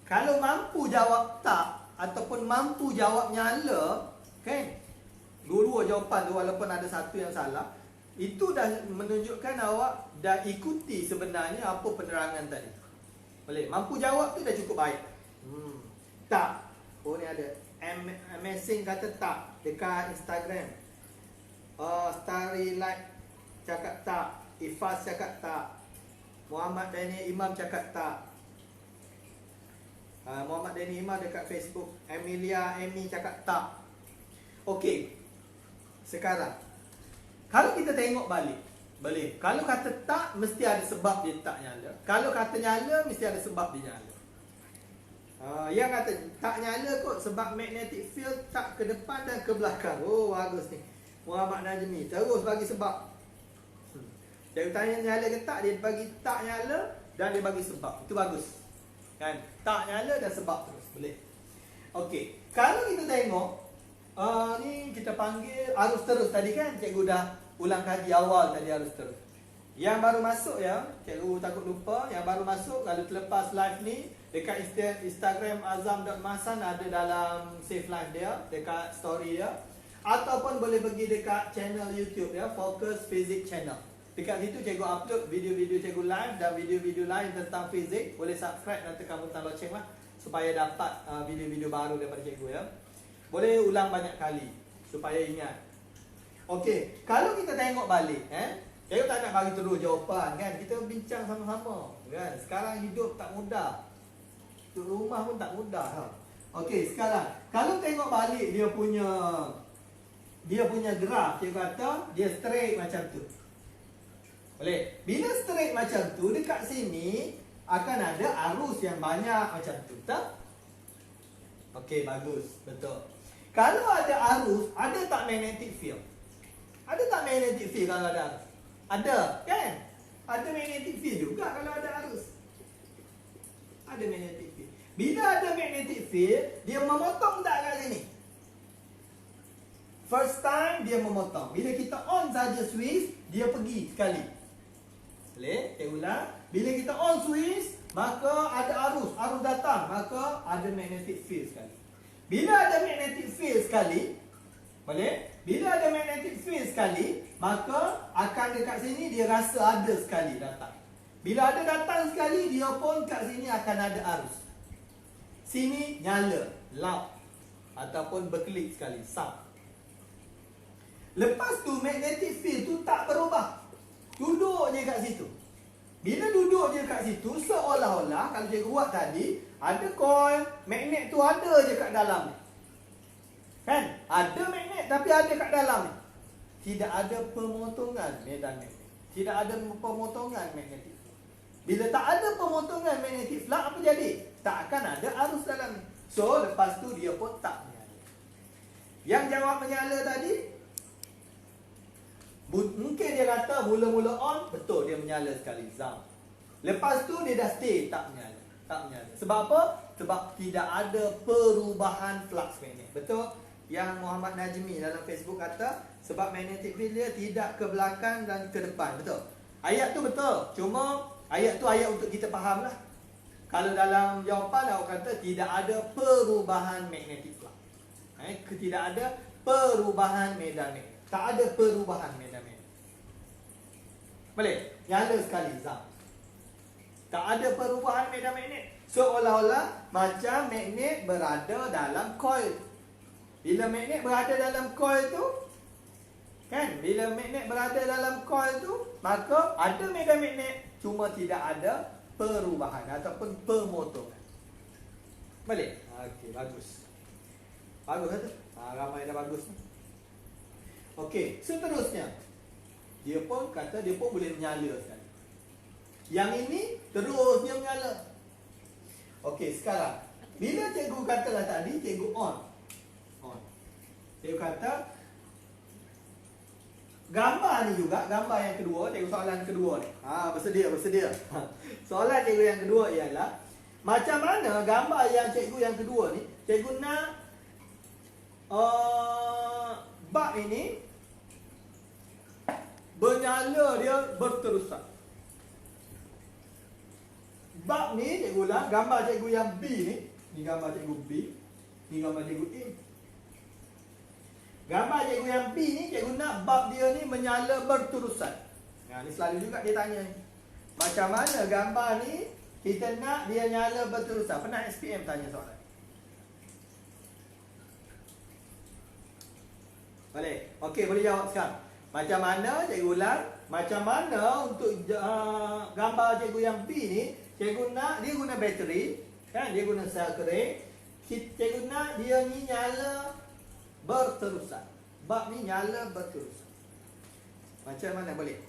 Speaker 1: Kalau mampu jawab tak ataupun mampu jawab nyala, kan? Dua-dua jawapan tu walaupun ada satu yang salah, itu dah menunjukkan awak dah ikuti sebenarnya apa penerangan tadi. Boleh? Mampu jawab tu dah cukup baik. Tak. Oh ni ada. Amazing kata tak dekat Instagram. Starry Light cakap tak. Ifas cakap tak. Muhammad Daniel Imam cakap tak. Muhammad Daniel Imam dekat Facebook. Emilia Amy cakap tak. Okey. Sekarang kalau kita tengok balik, boleh. Kalau kata tak, mesti ada sebab dia tak nyala. Kalau kata nyala, mesti ada sebab dia nyala. Yang kata tak nyala kot sebab magnetic field tak ke depan dan ke belakang. Oh, bagus ni. Muhammad Najmi terus bagi sebab. Dia tanya nyala ke tak, dia bagi tak nyala dan dia bagi sebab. Itu bagus. Kan? Tak nyala dan sebab terus. Boleh. Okey. Kalau kita tengok, ni kita panggil arus terus tadi kan. Cikgu dah ulang kaji awal tadi arus terus. Yang baru masuk ya, cikgu takut lupa. Yang baru masuk, kalau terlepas live ni, dekat Instagram azam.mahsan ada dalam save live dia, dekat story dia. Ataupun boleh pergi dekat channel YouTube ya, Focus Physics Channel. Dekat situ cikgu upload video-video cikgu live dan video-video lain tentang fizik. Boleh subscribe dan tekan butang loceng lah, supaya dapat video-video baru daripada cikgu ya. Boleh ulang banyak kali supaya ingat. Okey, kalau kita tengok balik, cikgu tak nak bagi terus jawapan kan. Kita bincang sama-sama kan. Sekarang hidup tak mudah. Duduk rumah pun tak mudah. Okey, sekarang kalau tengok balik dia punya graf, cikgu kata dia straight macam tu. Boleh? Bila straight macam tu, dekat sini akan ada arus yang banyak macam tu, tak? Okey, bagus. Betul. Kalau ada arus, ada tak magnetic field? Ada tak magnetic field kalau ada arus? Ada, kan? Ada magnetic field juga kalau ada arus. Ada magnetic field. Bila ada magnetic field, dia memotong tak kat sini? First time dia memotong. Bila kita on saja switch, dia pergi sekali. Boleh? Saya ulang. Bila kita on switch, maka ada arus. Arus datang, maka ada magnetic field sekali. Bila ada magnetic field sekali, boleh? Bila ada magnetic field sekali, maka akan dekat sini dia rasa ada sekali datang. Bila ada datang sekali, dia pun kat sini akan ada arus. Sini nyala, loud, ataupun berkelip sekali, sound. Lepas tu magnetic field tu tak berubah. Duduk je kat situ. Bila duduk je kat situ, seolah-olah kalau cikgu buat tadi, ada coil, magnet tu ada je kat dalam ni. Kan? Ada magnet tapi ada kat dalam ni. Tidak ada pemotongan medan magnet. Tidak ada pemotongan magnetic. Bila tak ada pemotongan magnetic flux, apa jadi? Tak akan ada arus dalam ni. So, lepas tu dia pun tak menyala. Yang jawab menyala tadi, mungkin dia kata mula-mula on, betul dia menyala sekali, zam. Lepas tu dia dah stay tak menyala. Tak menyala. Sebab apa? Sebab tidak ada perubahan flux magnet. Betul? Yang Muhammad Najmi dalam Facebook kata sebab magnetic field dia tidak ke belakang dan ke depan. Betul? Ayat tu betul. Cuma ayat tu ayat untuk kita faham lah. Kalau dalam jawapan awak kata tidak ada perubahan magnetic flux. Tidak ada perubahan medan magnet. Tak ada perubahan medan magnet. Boleh? Nyala sekali Zam. Tak ada perubahan medan magnet. Seolah-olah macam magnet berada dalam coil. Bila magnet berada dalam coil tu, kan? Bila magnet berada dalam coil tu, maka ada medan magnet, cuma tidak ada perubahan ataupun pemotongan. Boleh? Okey, bagus. Bagus tu. Ramai dah bagus. Okey, seterusnya. Dia pun kata dia pun boleh menyala sekali. Yang ini terus dia menyala. Okey, sekarang bila cikgu katalah tadi, cikgu on. Cikgu kata gambar ni juga, gambar yang kedua, cikgu soalan kedua ni. Bersedia. Soalan cikgu yang kedua ialah macam mana gambar yang cikgu yang kedua ni, cikgu nak bab ini bernyala dia berterusan. Bab ni cikgu ulang, gambar cikgu yang B ni gambar cikgu B, ni gambar cikgu A. Gambar cikgu yang B ni cikgu nak bab dia ni menyala berterusan. Ni selalu juga dia tanya ni. Macam mana gambar ni kita nak dia nyala berterusan? Pernah SPM tanya soalan? Boleh? Okey, boleh jawab sekarang. Macam mana cikgu ulang? Macam mana untuk gambar cikgu yang B ni, cikgu nak dia guna bateri, kan? Dia guna sel kering. Cikgu nak dia ni nyala berterusan. Bab ni nyala berterusan. Macam mana boleh?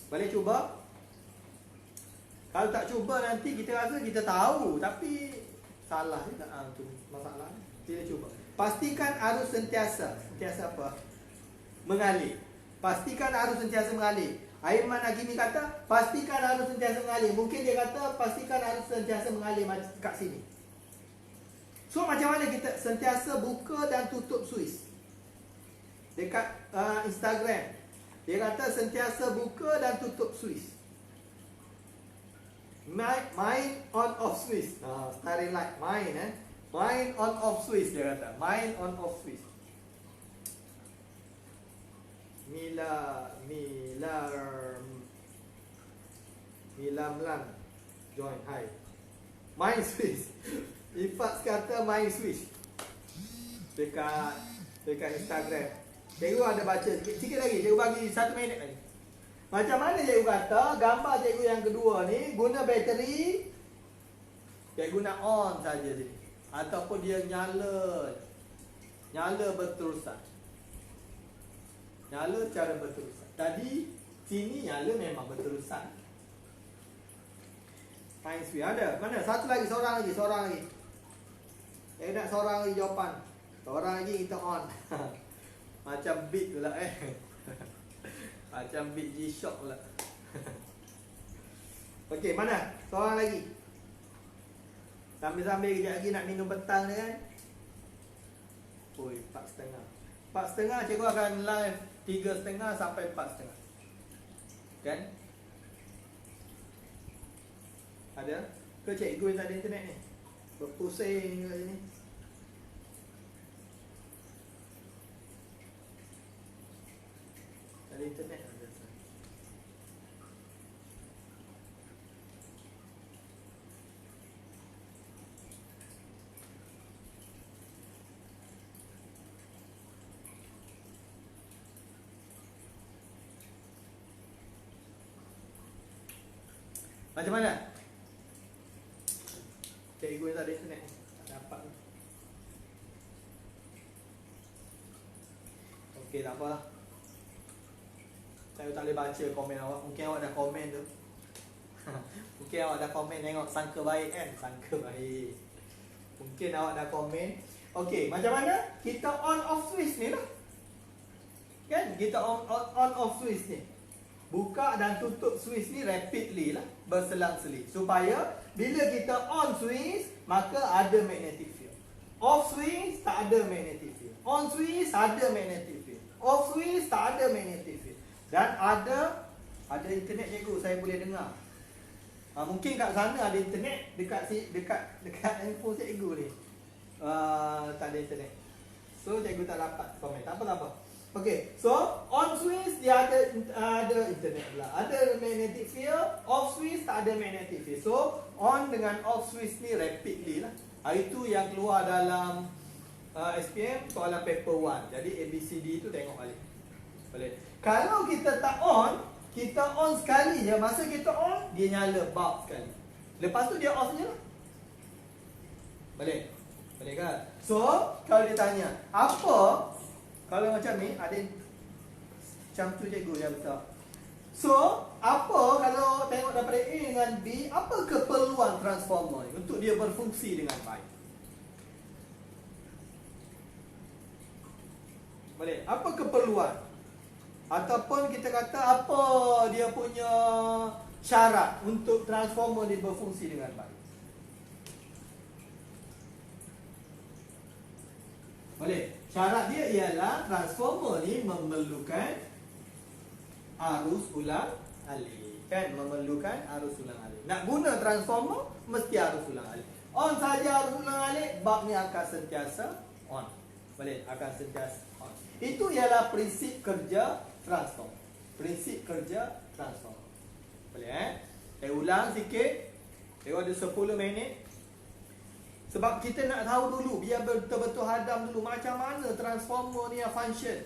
Speaker 1: Boleh cuba? Kalau tak cuba nanti kita rasa kita tahu, tapi salah juga. Tu masalah. Kita cuba. Pastikan arus sentiasa. Sentiasa apa? Mengalir. Pastikan arus sentiasa mengalir. Aiman Agimi kata pastikan arus sentiasa mengalir. Mungkin dia kata pastikan arus sentiasa mengalir kat sini. So macam mana kita sentiasa buka dan tutup switch? Dekat Instagram dia kata sentiasa buka dan tutup switch. Main on off switch. Starting light main main on off switch dia kata. Main on off switch. Milam join hi. Main switch. Ifat kata main switch. Dekat Instagram. Cikgu ada baca sikit lagi. Cikgu bagi 1 minit lagi. Macam mana cikgu kata gambar cikgu yang kedua ni guna bateri. Cikgu nak on saja sini. Ataupun dia nyala berterusan. Nyala cara berterusan. Tadi sini nyala memang berterusan. Main switch ada. Mana? Satu lagi, seorang lagi. Saya nak seorang lagi jawapan. Seorang lagi kita on. Macam beat pula Macam beat G-Shock pula. Okey, mana? Seorang lagi. Sambil-sambil kejap lagi nak minum petang ni kan. 4:30. 4:30 cikgu akan live 3:30 sampai 4:30. Kan? Ada? Ke cikgu yang tak ada internet ni? Berpusing kat sini. Tak ada internet ada. Macam mana? Cikgu yang tak ada internet ni tak dapat ni. Okey, tak apalah. Saya tak boleh baca komen awak. Mungkin awak dah komen tu. Mungkin awak dah komen tengok sangka baik kan. Sangka baik. Mungkin awak dah komen. Okey, macam mana? Kita on off switch ni lah. Kan? Kita on off switch ni. Buka dan tutup switch ni rapidly lah. Berselang-seling. Supaya bila kita on switch, maka ada magnetic field. Off switch, tak ada magnetic field. On switch ada magnetic field. Off switch tak ada magnetic field. Dan ada internet cikgu, saya boleh dengar. Mungkin kat sana ada internet, dekat handphone cikgu ni. Tak ada internet. So cikgu tak dapat komen. Tak apa. Okey, so on switch dia ada internet pula. Ada magnetic field, off switch tak ada magnetic field. So on dengan off switch ni rapidly lah. Itu yang keluar dalam SPM soalan paper 1. Jadi ABCD tu tengok balik. Boleh. Kalau kita tak on, kita on sekali je. Masa kita on, dia nyala bulb sekali. Lepas tu dia off je lah. Boleh? Boleh kan? So, kalau dia tanya, apa kalau macam ni, ada macam tu cikgu yang betul. So, apa kalau tengok daripada A dengan B, apa keperluan transformer ni untuk dia berfungsi dengan baik? Boleh? Apa keperluan? Ataupun kita kata apa dia punya syarat untuk transformer dia berfungsi dengan baik? Boleh? Syarat dia ialah transformer ni memerlukan arus ulang alik. Kan? Memerlukan arus ulang alik. Nak guna transformer, mesti arus ulang alik. On saja arus ulang alik, bulb ni akan sentiasa on. Boleh? Akan sentiasa on. Itu ialah prinsip kerja transformer. Prinsip kerja transformer. Boleh Saya ulang sikit. Tengok ada 10 minit. Sebab kita nak tahu dulu, biar betul-betul hadam dulu macam mana transformer ni function.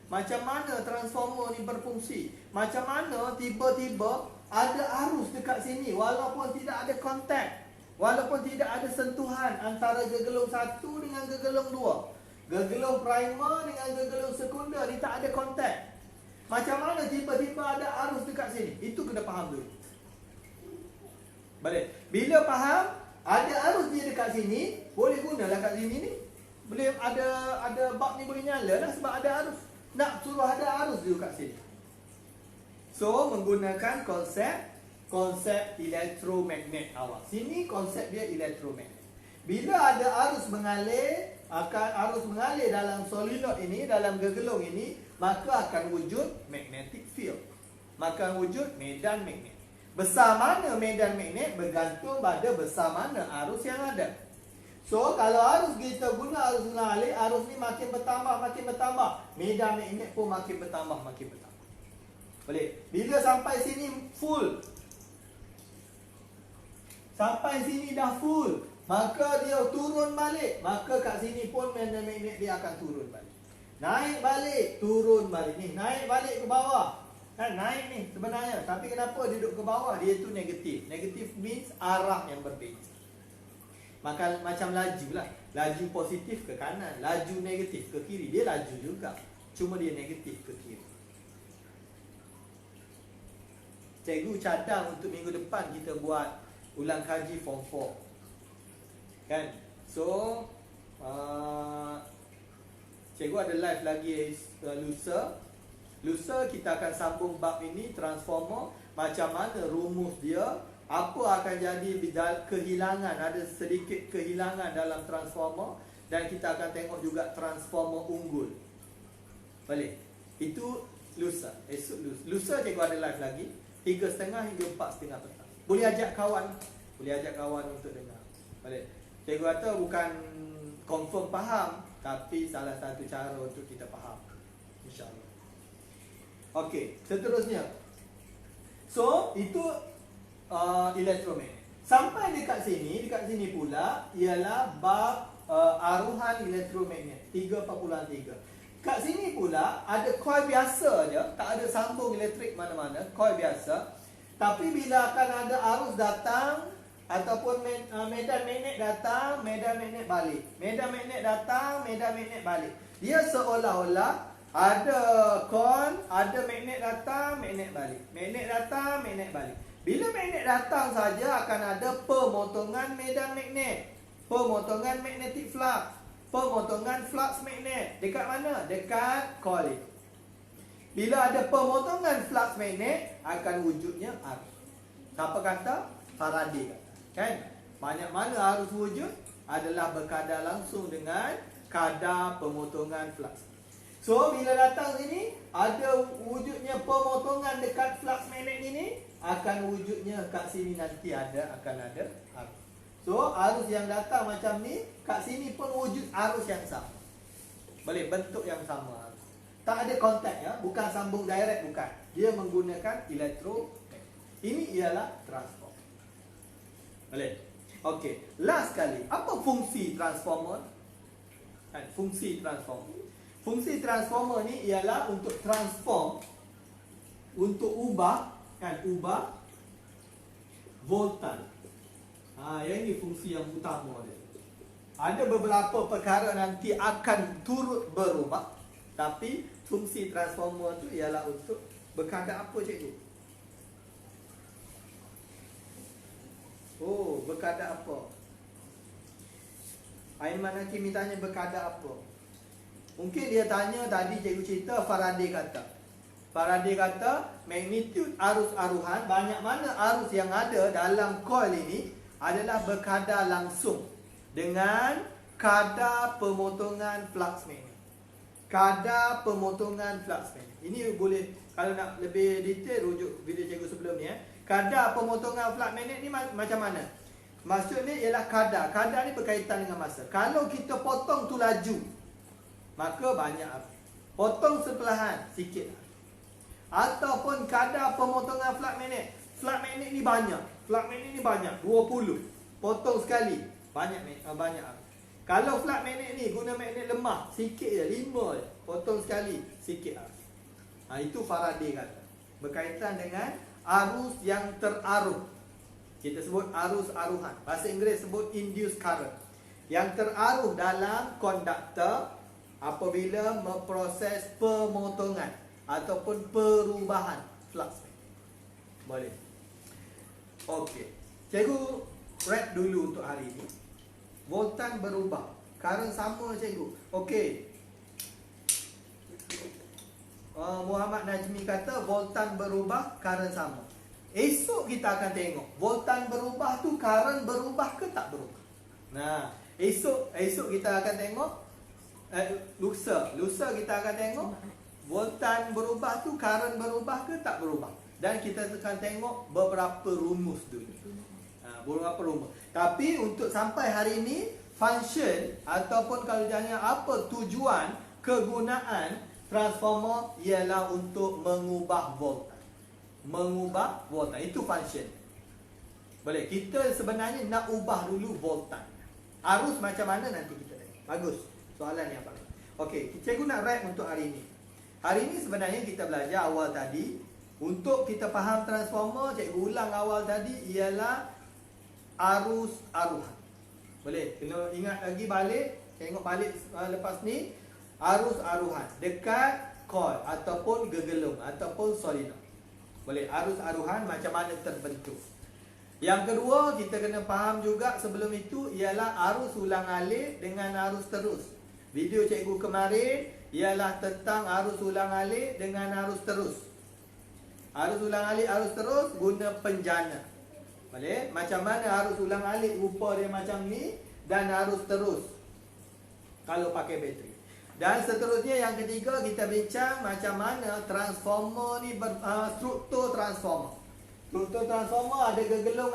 Speaker 1: Macam mana transformer ni berfungsi. Macam mana tiba-tiba ada arus dekat sini walaupun tidak ada kontak. Walaupun tidak ada sentuhan antara gegelung 1 dengan gegelung 2. Gegelung primer dengan gegelung sekunder ni tak ada kontak. Macam mana tiba-tiba ada arus dekat sini. Itu kena faham dulu. Balik. Bila faham ada arus dia dekat sini, boleh gunalah kat sini ni. Boleh ada bulb ni boleh nyala lah sebab ada arus. Nak suruh ada arus juga kat sini. So menggunakan konsep elektromagnet awal. Sini konsep dia elektromagnet. Bila ada arus mengalir, akan arus mengalir dalam solenoid ini, dalam gegelung ini, maka akan wujud magnetic field. Maka akan wujud medan magnet. Besar mana medan magnet bergantung pada besar mana arus yang ada. So kalau arus kita guna arus mengalir, arus ni makin bertambah, medan magnet pun makin bertambah. Boleh? Bila sampai sini full, sampai sini dah full, maka dia turun balik. Maka kat sini pun medan magnet dia akan turun balik. Naik balik, turun balik. Ni naik balik ke bawah. Kan naik ni sebenarnya, tapi kenapa dia duduk ke bawah? Dia tu negatif. Negatif means arah yang berbeza. Maka macam laju lah. Laju positif ke kanan, laju negatif ke kiri. Dia laju juga, cuma dia negatif ke kiri. Cikgu cadang untuk minggu depan kita buat ulang kaji form 4. Kan? So cikgu ada live lagi lusa kita akan sambung bab ini, transformer, macam mana rumus dia, apa akan jadi kehilangan, ada sedikit kehilangan dalam transformer, dan kita akan tengok juga transformer unggul. Boleh? Itu lusa. Esok lusa cikgu ada live lagi 3.30 hingga 4.30 petang. Boleh ajak kawan untuk dengar. Boleh? Cikgu kata bukan confirm faham, tapi salah satu cara untuk kita faham, InsyaAllah. Okey, seterusnya. So, itu elektromagnet. Sampai dekat sini pula ialah bab aruhan elektromagnet 3.3. Kat sini pula ada coil biasa je, tak ada sambung elektrik mana-mana, coil biasa. Tapi bila akan ada arus datang ataupun medan magnet datang, medan magnet balik. Medan magnet datang, medan magnet balik. Dia seolah-olah ada coil, ada magnet datang, magnet balik. Magnet datang, magnet balik. Bila magnet datang saja akan ada pemotongan medan magnet, pemotongan magnetic flux, pemotongan flux magnet. Dekat mana? Dekat coil. Bila ada pemotongan flux magnet, akan wujudnya arus. Siapa kata? Faraday kata. Kan? Banyak mana arus wujud adalah berkadar langsung dengan kadar pemotongan flux. So bila datang sini ada wujudnya pemotongan dekat flux magnet ini, akan wujudnya kat sini nanti akan ada arus. So arus yang datang macam ni, kat sini pun wujud arus yang sama. Boleh bentuk yang sama. Tak ada kontak ya, bukan sambung direct, bukan. Dia menggunakan elektromagnet. Ini ialah transformer. Boleh? Okey, last sekali, apa fungsi transformer? Fungsi transformer. Fungsi transformer ni ialah untuk transform, untuk ubah voltan. Yang ini fungsi yang utama dia. Ada beberapa perkara nanti akan turut berubah, tapi fungsi transformer tu ialah untuk berkadar apa, cikgu? Oh, berkadar apa? Aiman Hakim tanya berkadar apa? Mungkin dia tanya tadi cikgu cerita Faraday kata magnitude arus aruhan, banyak mana arus yang ada dalam coil ini adalah berkadar langsung dengan kadar pemotongan flux magnet. Kadar pemotongan flux magnet. Ini boleh, kalau nak lebih detail, rujuk video cikgu sebelum ni. Kadar pemotongan flux magnet ni macam mana? Maksudnya ialah kadar. Kadar ni berkaitan dengan masa. Kalau kita potong tu laju, maka banyak api. Potong sebelahan, sikit. Ataupun kadar pemotongan flux magnet. Flux magnet ni banyak. Flux magnet ni banyak, 20. Potong sekali, banyak api. Kalau flux magnet ni guna magnet lemah, sikit je, 5 je. Potong sekali, sikit api. Itu Faraday kata. Berkaitan dengan arus yang teraruh. Kita sebut arus aruhan. Bahasa Inggeris sebut induced current. Yang teraruh dalam konduktor apabila memproses pemotongan ataupun perubahan flux. Boleh. Okey. Cikgu wrap dulu untuk hari ini. Voltan berubah. Current sama, cikgu. Okey. Muhammad Najmi kata voltan berubah, current sama. Esok kita akan tengok voltan berubah tu current berubah ke tak berubah. Nah, esok kita akan tengok lusa kita akan tengok voltan berubah tu current berubah ke tak berubah. Dan kita akan tengok beberapa rumus dulu. Beberapa rumus. Tapi untuk sampai hari ini, function ataupun kalau tanya apa tujuan kegunaan transformer ialah untuk mengubah voltan. Mengubah voltan, itu function. Boleh, kita sebenarnya nak ubah dulu voltan. Arus macam mana nanti kita tengok. Bagus, soalan yang bagus. Okey, cikgu nak wrap untuk hari ini. Hari ini sebenarnya kita belajar awal tadi. Untuk kita faham transformer, cikgu ulang awal tadi ialah arus aruhan. Boleh, kena ingat lagi balik. Tengok balik lepas ni. Arus aruhan dekat coil ataupun gegelung ataupun solenoid. Boleh, arus aruhan macam mana terbentuk. Yang kedua, kita kena faham juga sebelum itu ialah arus ulang alik dengan arus terus. Video cikgu kemarin ialah tentang arus ulang alik dengan arus terus. Arus ulang alik, arus terus guna penjana. Boleh, macam mana arus ulang alik rupa dia macam ni, dan arus terus kalau pakai bateri. Dan seterusnya yang ketiga, kita bincang macam mana transformer ni struktur transformer. Struktur transformer ada gegelung,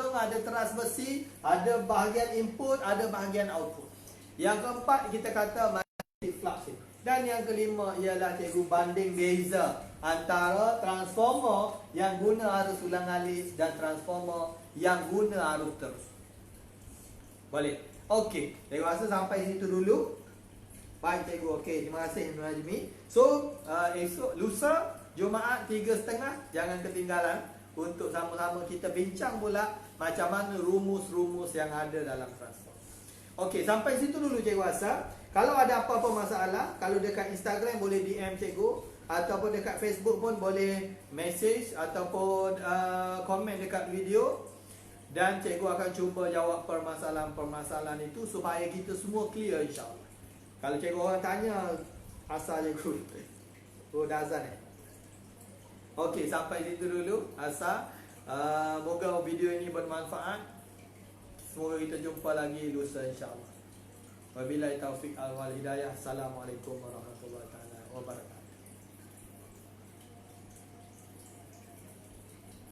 Speaker 1: ada teras besi, ada bahagian input, ada bahagian output. Yang keempat kita kata magnetic flux. Dan yang kelima ialah cikgu banding beza antara transformer yang guna arus ulang alik dan transformer yang guna arus terus. Boleh? Okey, saya rasa sampai situ dulu. Baik cikgu, okey, terima kasih Nur Najmi. So, esok lusa Jumaat 3.30 jangan ketinggalan untuk sama-sama kita bincang pula macam mana rumus-rumus yang ada dalam transformer. Okey, sampai situ dulu cikgu rasa. Kalau ada apa-apa masalah, kalau dekat Instagram boleh DM cikgu, ataupun dekat Facebook pun boleh message ataupun komen dekat video, dan cikgu akan cuba jawab permasalahan-permasalahan itu supaya kita semua clear insya-Allah. Kalau cikgu orang tanya, asal cikgu. Oh, dah azan Okey, sampai situ dulu. Asal. Moga video ini bermanfaat. Semoga kita jumpa lagi lusa insya-Allah. Wabillahi taufiq wal hidayah. Assalamualaikum warahmatullahi taala wabarakatuh.